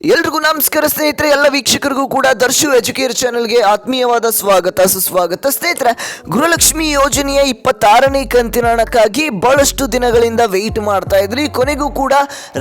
ಎಲ್ರಿಗೂ ನಮಸ್ಕಾರ ಸ್ನೇಹಿತರೆ, ಎಲ್ಲ ವೀಕ್ಷಕರಿಗೂ ಕೂಡ ದರ್ಶು ಎಜುಕೇರ್ ಚಾನೆಲ್ಗೆ ಆತ್ಮೀಯವಾದ ಸ್ವಾಗತ ಸುಸ್ವಾಗತ. ಸ್ನೇಹಿತರೆ, ಗೃಹಲಕ್ಷ್ಮಿ ಯೋಜನೆಯ 26ನೇ ಕಂತಿನ ಹಣಕ್ಕಾಗಿ ಬಹಳಷ್ಟು ದಿನಗಳಿಂದ ವೆಯ್ಟ್ ಮಾಡ್ತಾ ಇದ್ರಿ. ಕೊನೆಗೂ ಕೂಡ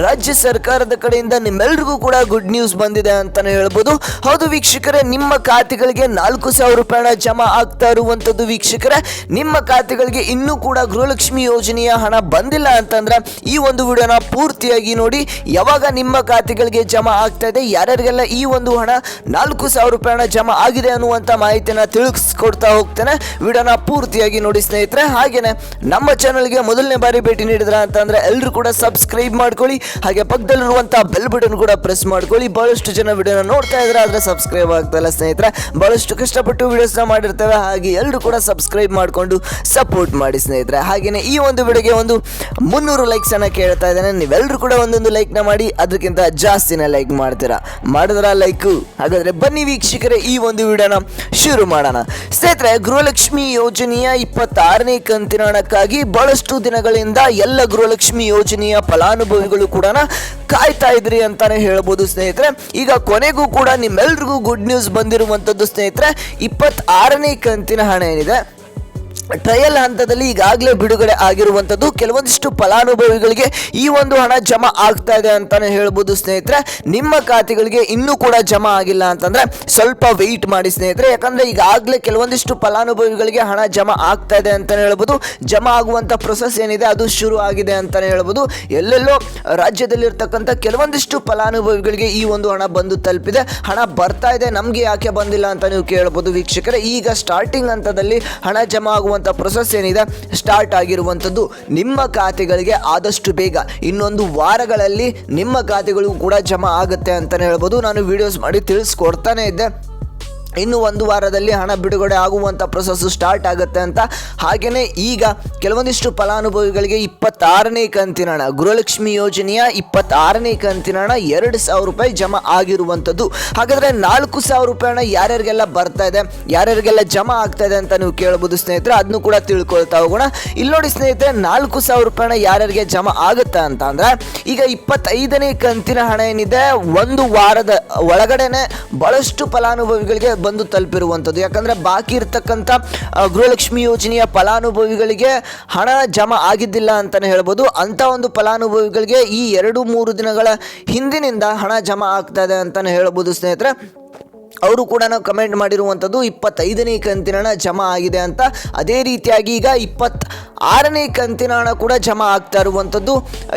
ರಾಜ್ಯ ಸರ್ಕಾರದ ಕಡೆಯಿಂದ ನಿಮ್ಮೆಲ್ರಿಗೂ ಕೂಡ ಗುಡ್ ನ್ಯೂಸ್ ಬಂದಿದೆ ಅಂತಾನೆ ಹೇಳ್ಬೋದು. ಹೌದು ವೀಕ್ಷಕರೇ, ನಿಮ್ಮ ಖಾತೆಗಳಿಗೆ 4,000 ರೂಪಾಯಿ ಹಣ ಜಮಾ ಆಗ್ತಾ ಇರುವಂತದ್ದು. ವೀಕ್ಷಕರೇ, ನಿಮ್ಮ ಖಾತೆಗಳಿಗೆ ಇನ್ನೂ ಕೂಡ ಗೃಹಲಕ್ಷ್ಮಿ ಯೋಜನೆಯ ಹಣ ಬಂದಿಲ್ಲ ಅಂತಂದ್ರೆ ಈ ಒಂದು ವಿಡಿಯೋನ ಪೂರ್ತಿಯಾಗಿ ನೋಡಿ. ಯಾವಾಗ ನಿಮ್ಮ ಖಾತೆಗಳಿಗೆ ಜಮಾ ಆಗ್ತಾ ಇದೆ, ಯಾರ್ಯಾರಿಗೆಲ್ಲ ಈ ಒಂದು ಹಣ 4,000 ರೂಪಾಯಿ ಹಣ ಜಮಾ ಆಗಿದೆ ಅನ್ನುವಂತ ಮಾಹಿತಿನ ತಿಳಿಸ್ಕೊಡ್ತಾ ಹೋಗ್ತೇನೆ. ವಿಡಿಯೋನ ಪೂರ್ತಿಯಾಗಿ ನೋಡಿ ಸ್ನೇಹಿತರೆ. ಹಾಗೇನೆ ನಮ್ಮ ಚಾನಲ್ಗೆ ಮೊದಲನೇ ಬಾರಿ ಭೇಟಿ ನೀಡಿದ್ರ ಅಂತಂದ್ರೆ ಎಲ್ಲರೂ ಕೂಡ ಸಬ್ಸ್ಕ್ರೈಬ್ ಮಾಡ್ಕೊಳ್ಳಿ. ಹಾಗೆ ಪಕ್ಕದಲ್ಲಿರುವಂತಹ ಬೆಲ್ ಬಟನ್ ಕೂಡ ಪ್ರೆಸ್ ಮಾಡ್ಕೊಳ್ಳಿ. ಬಹಳಷ್ಟು ಜನ ವಿಡಿಯೋನ ನೋಡ್ತಾ ಇದ್ರೆ ಆದ್ರೆ ಸಬ್ಸ್ಕ್ರೈಬ್ ಆಗ್ತಾ ಇಲ್ಲ ಸ್ನೇಹಿತರೆ. ಬಹಳಷ್ಟು ಕಷ್ಟಪಟ್ಟು ವಿಡಿಯೋಸ್ನ ಮಾಡಿರ್ತೇವೆ, ಹಾಗೆ ಎಲ್ಲರೂ ಕೂಡ ಸಬ್ಸ್ಕ್ರೈಬ್ ಮಾಡಿಕೊಂಡು ಸಪೋರ್ಟ್ ಮಾಡಿ ಸ್ನೇಹಿತರೆ. ಹಾಗೇನೆ ಈ ಒಂದು ವಿಡಿಯೋಗೆ ಒಂದು 300 ಲೈಕ್ಸ್ ಅನ್ನ ಕೇಳ್ತಾ ಇದ್ದೇನೆ. ನೀವೆಲ್ಲರೂ ಕೂಡ ಒಂದೊಂದು ಲೈಕ್ ನ ಮಾಡಿ, ಅದಕ್ಕಿಂತ ಜಾಸ್ತಿನ ಲೈಕ್ ಮಾಡಿದ್ರ ಲೈಕ್. ಹಾಗಾದ್ರೆ ಬನ್ನಿ ವೀಕ್ಷಕರೇ, ಈ ಒಂದು ವಿಡಿಯೋನ ಶುರು ಮಾಡೋಣ. ಸ್ನೇಹಿತರೆ, ಗೃಹಲಕ್ಷ್ಮಿ ಯೋಜನೆಯ 26ನೇ ಕಂತಿನ ಹಣಕ್ಕಾಗಿ ಬಹಳಷ್ಟು ದಿನಗಳಿಂದ ಎಲ್ಲ ಗೃಹಲಕ್ಷ್ಮಿ ಯೋಜನೆಯ ಫಲಾನುಭವಿಗಳು ಕೂಡ ಕಾಯ್ತಾ ಇದ್ರಿ ಅಂತಾನೆ ಹೇಳ್ಬೋದು ಸ್ನೇಹಿತರೆ. ಈಗ ಕೊನೆಗೂ ಕೂಡ ನಿಮ್ಮೆಲ್ರಿಗೂ ಗುಡ್ ನ್ಯೂಸ್ ಬಂದಿರುವಂತದ್ದು ಸ್ನೇಹಿತರೆ. 26ನೇ ಕಂತಿನ ಹಣ ಏನಿದೆ, ಟ್ರಯಲ್ ಹಂತದಲ್ಲಿ ಈಗಾಗಲೇ ಬಿಡುಗಡೆ ಆಗಿರುವಂಥದ್ದು. ಕೆಲವೊಂದಿಷ್ಟು ಫಲಾನುಭವಿಗಳಿಗೆ ಈ ಒಂದು ಹಣ ಜಮಾ ಆಗ್ತಾ ಇದೆ ಅಂತಾನೆ ಹೇಳ್ಬೋದು ಸ್ನೇಹಿತರೆ. ನಿಮ್ಮ ಖಾತೆಗಳಿಗೆ ಇನ್ನೂ ಕೂಡ ಜಮಾ ಆಗಿಲ್ಲ ಅಂತಂದ್ರೆ ಸ್ವಲ್ಪ ವೆಯ್ಟ್ ಮಾಡಿ ಸ್ನೇಹಿತರೆ. ಯಾಕಂದ್ರೆ ಈಗಾಗಲೇ ಕೆಲವೊಂದಿಷ್ಟು ಫಲಾನುಭವಿಗಳಿಗೆ ಹಣ ಜಮಾ ಆಗ್ತಾ ಇದೆ ಅಂತಾನೆ ಹೇಳ್ಬೋದು. ಜಮಾ ಆಗುವಂತ ಪ್ರೊಸೆಸ್ ಏನಿದೆ ಅದು ಶುರು ಆಗಿದೆ ಅಂತಾನೆ ಹೇಳ್ಬೋದು. ಎಲ್ಲೆಲ್ಲೋ ರಾಜ್ಯದಲ್ಲಿರ್ತಕ್ಕಂಥ ಕೆಲವೊಂದಿಷ್ಟು ಫಲಾನುಭವಿಗಳಿಗೆ ಈ ಒಂದು ಹಣ ಬಂದು ತಲುಪಿದೆ. ಹಣ ಬರ್ತಾ ಇದೆ, ನಮ್ಗೆ ಯಾಕೆ ಬಂದಿಲ್ಲ ಅಂತ ನೀವು ಕೇಳಬಹುದು ವೀಕ್ಷಕರೇ. ಈಗ ಸ್ಟಾರ್ಟಿಂಗ್ ಹಂತದಲ್ಲಿ ಹಣ ಜಮಾ ಆಗುವಂತ ಪ್ರೊಸೆಸ್ ಏನಿದೆ ಸ್ಟಾರ್ಟ್ ಆಗಿರುವಂತದ್ದು. ನಿಮ್ಮ ಖಾತೆಗಳಿಗೆ ಆದಷ್ಟು ಬೇಗ ಇನ್ನೊಂದು ವಾರಗಳಲ್ಲಿ ನಿಮ್ಮ ಖಾತೆಗಳಿಗೂ ಕೂಡ ಜಮಾ ಆಗುತ್ತೆ ಅಂತಾನೆ ಹೇಳ್ಬೋದು. ನಾನು ವಿಡಿಯೋಸ್ ಮಾಡಿ ತಿಳಿಸ್ಕೊಡ್ತಾನೆ ಇದ್ದೆ, ಇನ್ನು ಒಂದು ವಾರದಲ್ಲಿ ಹಣ ಬಿಡುಗಡೆ ಆಗುವಂಥ ಪ್ರೊಸೆಸ್ ಸ್ಟಾರ್ಟ್ ಆಗುತ್ತೆ ಅಂತ. ಹಾಗೆಯೇ ಈಗ ಕೆಲವೊಂದಿಷ್ಟು ಫಲಾನುಭವಿಗಳಿಗೆ 26ನೇ ಕಂತಿನ ಹಣ, ಗೃಹಲಕ್ಷ್ಮಿ ಯೋಜನೆಯ 26ನೇ ಕಂತಿನ ಹಣ 2,000 ರೂಪಾಯಿ ಜಮಾ ಆಗಿರುವಂಥದ್ದು. ಹಾಗಾದರೆ 4,000 ರೂಪಾಯಿ ಹಣ ಯಾರ್ಯಾರಿಗೆಲ್ಲ ಬರ್ತಾ ಇದೆ, ಯಾರ್ಯಾರಿಗೆಲ್ಲ ಜಮಾ ಆಗ್ತಾ ಇದೆ ಅಂತ ನೀವು ಕೇಳ್ಬೋದು ಸ್ನೇಹಿತರೆ. ಅದನ್ನು ಕೂಡ ತಿಳ್ಕೊಳ್ತಾ ಹೋಗೋಣ. ಇಲ್ಲಿ ನೋಡಿ ಸ್ನೇಹಿತರೆ, 4,000 ರೂಪಾಯಿ ಹಣ ಯಾರ್ಯಾರಿಗೆ ಜಮಾ ಆಗುತ್ತೆ ಅಂತ ಅಂದ್ರೆ, ಈಗ 25ನೇ ಕಂತಿನ ಹಣ ಏನಿದೆ, ಒಂದು ವಾರದ ಒಳಗಡೆನೆ ಬಹಳಷ್ಟು ಫಲಾನುಭವಿಗಳಿಗೆ ಬಂದು ತಲುಪಿರುವಂಥದ್ದು. ಯಾಕಂದ್ರೆ ಬಾಕಿ ಇರ್ತಕ್ಕಂಥ ಗೃಹಲಕ್ಷ್ಮಿ ಯೋಜನೆಯ ಫಲಾನುಭವಿಗಳಿಗೆ ಹಣ ಜಮಾ ಆಗಿದ್ದಿಲ್ಲ ಅಂತಾನೆ ಹೇಳ್ಬೋದು. ಅಂತ ಒಂದು ಫಲಾನುಭವಿಗಳಿಗೆ ಈ 2-3 ದಿನಗಳ ಹಿಂದಿನಿಂದ ಹಣ ಜಮಾ ಆಗ್ತಾ ಇದೆ ಅಂತಾನೆ ಹೇಳ್ಬೋದು ಸ್ನೇಹಿತರೆ. ಅವರು ಕೂಡ ನಾವು ಕಮೆಂಟ್ ಮಾಡಿರುವಂಥದ್ದು 25ನೇ ಕಂತಿನ ಹಣ ಜಮಾ ಆಗಿದೆ ಅಂತ. ಅದೇ ರೀತಿಯಾಗಿ ಈಗ 26ನೇ ಕಂತಿನ ಹಣ ಕೂಡ ಜಮಾ ಆಗ್ತಾ ಇರುವಂಥದ್ದು.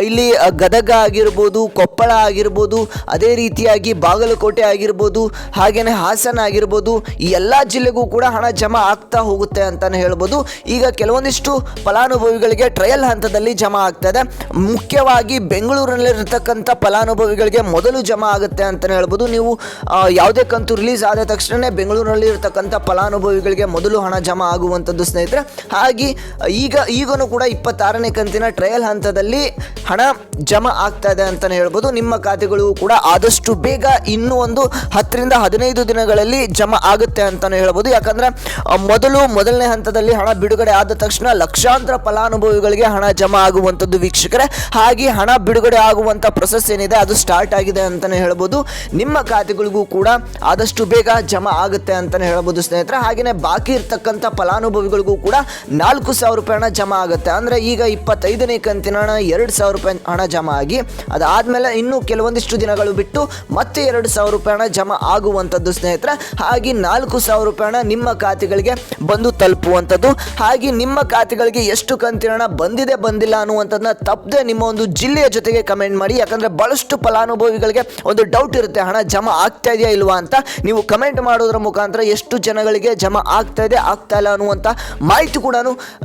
ಇಲ್ಲಿ ಗದಗ ಆಗಿರ್ಬೋದು, ಕೊಪ್ಪಳ ಆಗಿರ್ಬೋದು, ಅದೇ ರೀತಿಯಾಗಿ ಬಾಗಲಕೋಟೆ ಆಗಿರ್ಬೋದು, ಹಾಗೆಯೇ ಹಾಸನ ಆಗಿರ್ಬೋದು, ಈ ಎಲ್ಲ ಜಿಲ್ಲೆಗೂ ಕೂಡ ಹಣ ಜಮಾ ಆಗ್ತಾ ಹೋಗುತ್ತೆ ಅಂತಾನೆ ಹೇಳ್ಬೋದು. ಈಗ ಕೆಲವೊಂದಿಷ್ಟು ಫಲಾನುಭವಿಗಳಿಗೆ ಟ್ರಯಲ್ ಹಂತದಲ್ಲಿ ಜಮಾ ಆಗ್ತಾ ಇದೆ. ಮುಖ್ಯವಾಗಿ ಬೆಂಗಳೂರಿನಲ್ಲಿರ್ತಕ್ಕಂಥ ಫಲಾನುಭವಿಗಳಿಗೆ ಮೊದಲು ಜಮಾ ಆಗುತ್ತೆ ಅಂತಾನೆ ಹೇಳ್ಬೋದು. ನೀವು ಯಾವುದೇ ಕಂತು ರಿಲೀಸ್ ಆದ ತಕ್ಷಣ ಬೆಂಗಳೂರಿನಲ್ಲಿ ಇರತಕ್ಕಂಥ ಫಲಾನುಭವಿಗಳಿಗೆ ಮೊದಲು ಹಣ ಜಮಾ ಆಗುವಂಥದ್ದು ಸ್ನೇಹಿತರೆ. ಹಾಗೆ ಈಗನೂ ಕೂಡ 26ನೇ ಕಂತಿನ ಟ್ರಯಲ್ ಹಂತದಲ್ಲಿ ಹಣ ಜಮಾ ಆಗ್ತಾ ಇದೆ ಅಂತಾನೆ ಹೇಳ್ಬೋದು. ನಿಮ್ಮ ಖಾತೆಗಳು ಕೂಡ ಆದಷ್ಟು ಬೇಗ ಇನ್ನೂ ಒಂದು 10ರಿಂದ 15 ದಿನಗಳಲ್ಲಿ ಜಮಾ ಆಗುತ್ತೆ ಅಂತಾನೆ ಹೇಳ್ಬೋದು. ಯಾಕಂದ್ರೆ ಮೊದಲನೇ ಹಂತದಲ್ಲಿ ಹಣ ಬಿಡುಗಡೆ ಆದ ತಕ್ಷಣ ಲಕ್ಷಾಂತರ ಫಲಾನುಭವಿಗಳಿಗೆ ಹಣ ಜಮಾ ಆಗುವಂಥದ್ದು ವೀಕ್ಷಕರೇ. ಹಾಗೆ ಹಣ ಬಿಡುಗಡೆ ಆಗುವಂಥ ಪ್ರೊಸೆಸ್ ಏನಿದೆ ಅದು ಸ್ಟಾರ್ಟ್ ಆಗಿದೆ ಅಂತಾನೆ ಹೇಳ್ಬೋದು. ನಿಮ್ಮ ಖಾತೆಗಳಿಗೂ ಕೂಡ ಆದಷ್ಟು ಬೇಗ ಜಮಾ ಆಗುತ್ತೆ ಅಂತಾನೆ ಹೇಳ್ಬೋದು ಸ್ನೇಹಿತರೆ. ಹಾಗೆಯೇ ಬಾಕಿ ಇರ್ತಕ್ಕಂಥ ಫಲಾನುಭವಿಗಳಿಗೂ ಕೂಡ 4,000 ರೂಪಾಯಿ ಹಣ ಜಮಾ ಆಗುತ್ತೆ. ಅಂದ್ರೆ ಈಗ 25ನೇ ಕಂತಿನ ಹಣ 2,000 ರೂಪಾಯಿ ಹಣ ಜಮಾ ಆಗಿ ಅದಾದ್ಮೇಲೆ ಇನ್ನು ಕೆಲವೊಂದಿಷ್ಟು ದಿನಗಳು ಬಿಟ್ಟು ಮತ್ತೆ 2,000 ರೂಪಾಯಿ ಹಣ ಜಮಾ ಆಗುವಂಥದ್ದು ಸ್ನೇಹಿತರೆ. ಹಾಗೆ 4,000 ರೂಪಾಯಿ ಹಣ ನಿಮ್ಮ ಖಾತೆಗಳಿಗೆ ಬಂದು ತಲುಪುವಂಥದ್ದು. ಹಾಗೆ ನಿಮ್ಮ ಖಾತೆಗಳಿಗೆ ಎಷ್ಟು ಕಂತಿನ ಹಣ ಬಂದಿದೆ ಬಂದಿಲ್ಲ ಅನ್ನುವಂಥದ್ದನ್ನ ತಪ್ಪದೆ ನಿಮ್ಮ ಒಂದು ಜಿಲ್ಲೆಯ ಜೊತೆಗೆ ಕಮೆಂಟ್ ಮಾಡಿ. ಯಾಕಂದ್ರೆ ಬಹಳಷ್ಟು ಫಲಾನುಭವಿಗಳಿಗೆ ಒಂದು ಡೌಟ್ ಇರುತ್ತೆ, ಹಣ ಜಮಾ ಆಗ್ತಾ ಇದೆಯಾ ಇಲ್ವಾ ಅಂತ. ನೀವು ಕಮೆಂಟ್ ಮಾಡೋದ್ರ ಮುಖಾಂತರ ಎಷ್ಟು ಜನಗಳಿಗೆ ಜಮಾ ಆಗ್ತಾ ಇದೆ ಆಗ್ತಾ ಇಲ್ಲ ಅನ್ನುವಂಥ ಮಾಹಿತಿ ಕೂಡ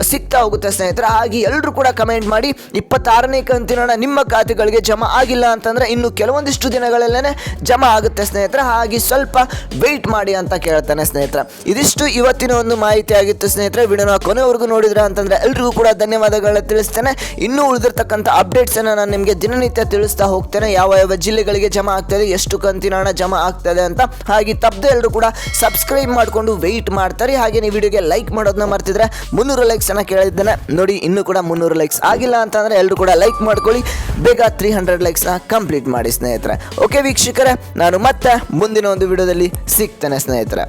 ಸಿಗ್ತಾ ಹೋಗುತ್ತೆ ಸ್ನೇಹಿತರೆ. ಹಾಗೆ ಎಲ್ಲರೂ ಕೂಡ ಕಮೆಂಟ್ ಮಾಡಿ. 26ನೇ ಕಂತಿನ ಹಣ ನಿಮ್ಮ ಖಾತೆಗಳಿಗೆ ಜಮಾ ಆಗಿಲ್ಲ ಅಂತಂದ್ರೆ ಇನ್ನು ಕೆಲವೊಂದಿಷ್ಟು ದಿನಗಳಲ್ಲೇ ಜಮಾ ಆಗುತ್ತೆ ಸ್ನೇಹಿತರೆ. ಹಾಗೆ ಸ್ವಲ್ಪ ವೆಯ್ಟ್ ಮಾಡಿ ಅಂತ ಕೇಳ್ತಾನೆ ಸ್ನೇಹಿತರೆ. ಇದಿಷ್ಟು ಇವತ್ತಿನ ಒಂದು ಮಾಹಿತಿ ಆಗಿತ್ತು ಸ್ನೇಹಿತರೆ. ವಿಡಿಯೋನ ಕೊನೆವರೆಗೂ ನೋಡಿದ್ರೆ ಅಂತಂದ್ರೆ ಎಲ್ರಿಗೂ ಕೂಡ ಧನ್ಯವಾದಗಳನ್ನ ತಿಳಿಸ್ತೇನೆ. ಇನ್ನೂ ಉಳಿದಿರ್ತಕ್ಕಂಥ ಅಪ್ಡೇಟ್ಸ್ ಅನ್ನ ನಾನು ನಿಮಗೆ ದಿನನಿತ್ಯ ತಿಳಿಸ್ತಾ ಹೋಗ್ತೇನೆ. ಯಾವ ಜಿಲ್ಲೆಗಳಿಗೆ ಜಮಾ ಆಗ್ತದೆ, ಎಷ್ಟು ಕಂತಿನ ಹಣ ಜಮಾ ಆಗ್ತದೆ ಅಂತ. ಹಾಗೆ ತಪ್ಪದೆ ಎಲ್ಲರೂ ಕೂಡ ಸಬ್ಸ್ಕ್ರೈಬ್ ಮಾಡಿಕೊಂಡು ವೆಯ್ಟ್ ಮಾಡ್ತಾರೆ. ಹಾಗೆ ನೀವು ವಿಡಿಯೋಗೆ ಲೈಕ್ ಮಾಡೋದನ್ನ ಮರ್ತಿದ್ರೆ 300 ಲೈಕ್ಸ್ ಅನ್ನ ಕೇಳಿದ್ದೇನೆ ನೋಡಿ. ಇನ್ನೂ ಕೂಡ 300 ಲೈಕ್ಸ್ ಆಗಿಲ್ಲ ಅಂತಂದ್ರೆ ಎಲ್ಲರೂ ಕೂಡ ಲೈಕ್ ಮಾಡ್ಕೊಳ್ಳಿ. ಬೇಗ 300 ಲೈಕ್ಸ್ನ ಕಂಪ್ಲೀಟ್ ಮಾಡಿ ಸ್ನೇಹಿತರೆ. ಓಕೆ ವೀಕ್ಷಕರೇ, ನಾನು ಮತ್ತೆ ಮುಂದಿನ ಒಂದು ವಿಡಿಯೋದಲ್ಲಿ ಸಿಗ್ತೇನೆ ಸ್ನೇಹಿತರೆ.